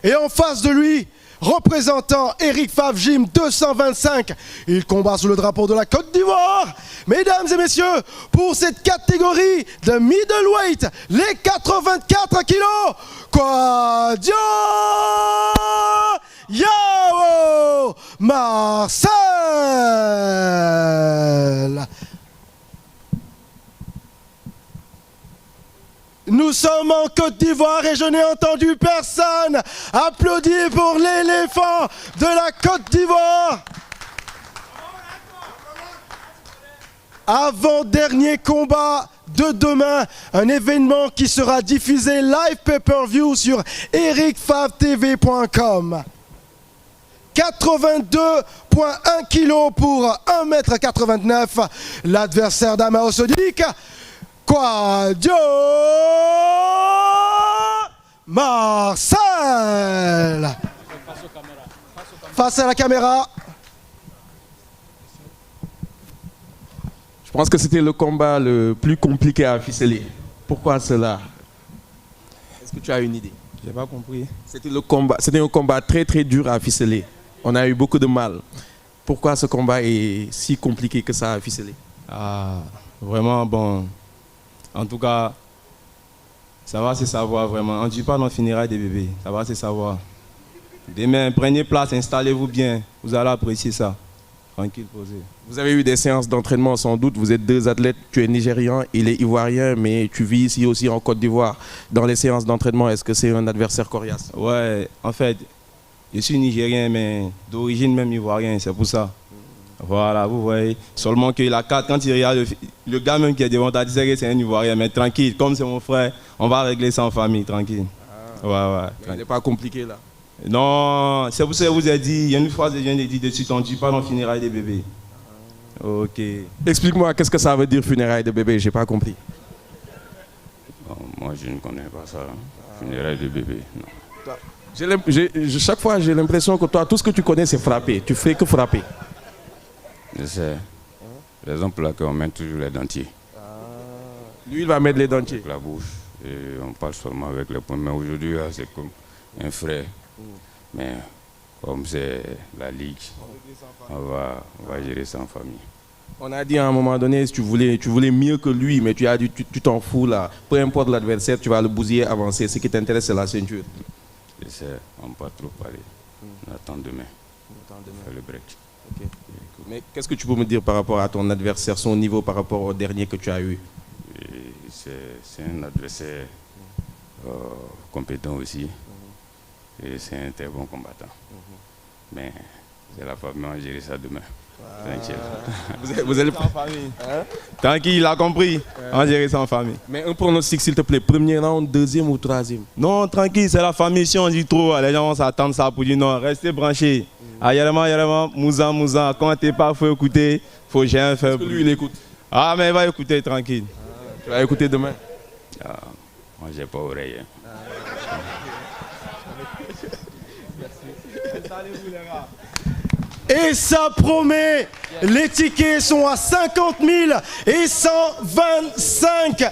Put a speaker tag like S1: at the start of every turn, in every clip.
S1: Et en face de lui, représentant Eric Favre Gym 225, il combat sous le drapeau de la Côte d'Ivoire. Mesdames et messieurs, pour cette catégorie de middleweight, les 84 kilos, Kwadio Yao Marcel. Nous sommes en Côte d'Ivoire et je n'ai entendu personne applaudir pour l'éléphant de la Côte d'Ivoire. Avant-dernier combat de demain, un événement qui sera diffusé live pay-per-view sur ericfavtv.com. 82,1 kg pour 1,89 m. L'adversaire d'Amao Sodiq, Kwadio Marcel. Face à la caméra.
S2: Je pense que c'était le combat le plus compliqué à ficeler. Pourquoi cela? Est-ce que tu as une idée?
S3: J'ai pas compris.
S2: C'était un combat très très dur à ficeler. On a eu beaucoup de mal. Pourquoi ce combat est si compliqué que ça à ficeler?
S3: Ah, vraiment bon. En tout cas, ça va se savoir vraiment. On ne dit pas non funérailles des bébés. Ça va se savoir. Demain, prenez place, installez-vous bien. Vous allez apprécier ça. Tranquille, posé.
S2: Vous avez eu des séances d'entraînement sans doute. Vous êtes deux athlètes. Tu es nigérian, il est ivoirien, mais tu vis ici aussi en Côte d'Ivoire. Dans les séances d'entraînement, est-ce que c'est un adversaire coriace?
S3: Ouais, en fait, je suis nigérien, mais d'origine même ivoirien, c'est pour ça. Voilà, vous voyez. Seulement que la carte, quand il regarde le gars même qui est devant, t'as dit que c'est un Ivoirien, mais tranquille, comme c'est mon frère, on va régler ça en famille, tranquille. Ouais.
S2: Il n'est pas compliqué là.
S3: Non, c'est pour ça que je vous ai dit, il y a une phrase que je viens de dire dessus, on ne dit pas dans funérailles des bébés. Ok.
S2: Explique-moi, qu'est-ce que ça veut dire funérailles de bébé? J'ai pas compris.
S4: Bon, moi, je ne connais pas ça. Funérailles de bébé, non.
S2: Chaque fois, j'ai l'impression que toi, tout ce que tu connais, c'est frapper. Tu fais que frapper.
S4: Je sais. Raison pour laquelle on met toujours les dentiers.
S2: Lui, il va mettre les dentiers.
S4: Avec la bouche. Et on parle seulement avec les poings. Mais aujourd'hui, c'est comme un frère. Mais comme c'est la ligue, on va gérer ça en famille.
S2: On a dit à un moment donné, tu voulais mieux que lui, mais tu as dit, tu t'en fous là. Peu importe l'adversaire, tu vas le bousiller, avancer. Ce qui t'intéresse, c'est la ceinture.
S4: Je sais, on ne peut pas trop parler. On attend demain. Faire le break.
S2: Okay. Mais qu'est-ce que tu peux me dire par rapport à ton adversaire, son niveau par rapport au dernier que tu as eu?
S4: C'est un adversaire compétent aussi. Et c'est un très bon combattant. Mais c'est la famille, on va gérer ça demain. Tranquille.
S3: Vous allez en famille. Hein? Tranquille, il a compris. On va gérer ça en famille.
S2: Mais un pronostic, s'il te plaît. Premier round, deuxième ou troisième?
S3: Non, tranquille, c'est la famille. Si on dit trop, les gens vont s'attendre ça pour dire non, restez branchés. Ayarama, Mouza, quand t'es pas, faut écouter, faut jamais faire.
S2: Parce que lui, il écoute.
S3: Ah, mais il va écouter, tranquille.
S2: Tu vas écouter demain?
S4: Moi, j'ai pas oreille.
S1: Et ça promet, les tickets sont à 50 000 et 125.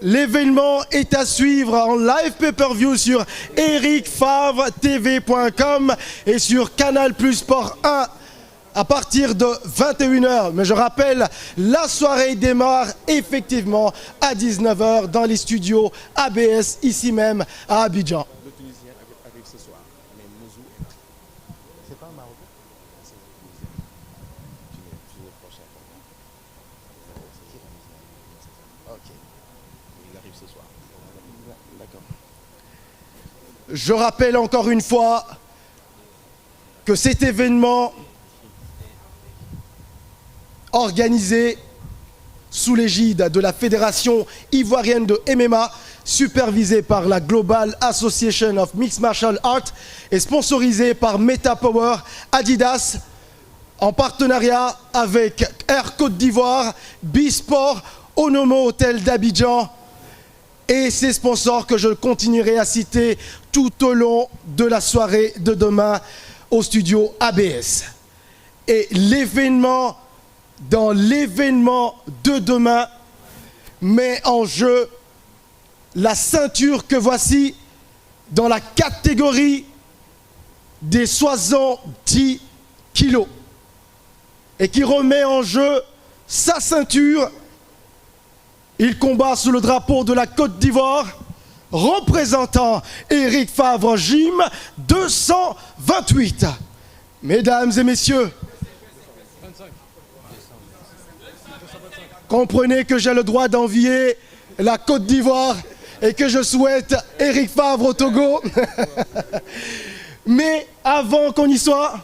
S1: L'événement est à suivre en live pay-per-view sur ericfavtv.com et sur Canal Plus Sport 1 à partir de 21 h. Mais je rappelle, la soirée démarre effectivement à 19 h dans les studios ABS ici même à Abidjan.
S2: Le Tunisien arrive ce soir, mais Mouzou est... C'est pas un Marocain? C'est le Tunisien. Tu es prochain. Ok. Il arrive ce soir. D'accord.
S1: Je rappelle encore une fois que cet événement organisé sous l'égide de la Fédération ivoirienne de MMA, supervisé par la Global Association of Mixed Martial Arts et sponsorisé par Meta Power Adidas en partenariat avec Air Côte d'Ivoire, B-Sport, Onomo Hôtel d'Abidjan et ses sponsors que je continuerai à citer tout au long de la soirée de demain au studio ABS. Et l'événement, dans l'événement de demain, met en jeu la ceinture que voici dans la catégorie des 70 kilos et qui remet en jeu sa ceinture. Il combat sous le drapeau de la Côte d'Ivoire, représentant Eric Favre Gym 228. Mesdames et messieurs, comprenez que j'ai le droit d'envier la Côte d'Ivoire et que je souhaite Eric Favre au Togo. Mais avant qu'on y soit,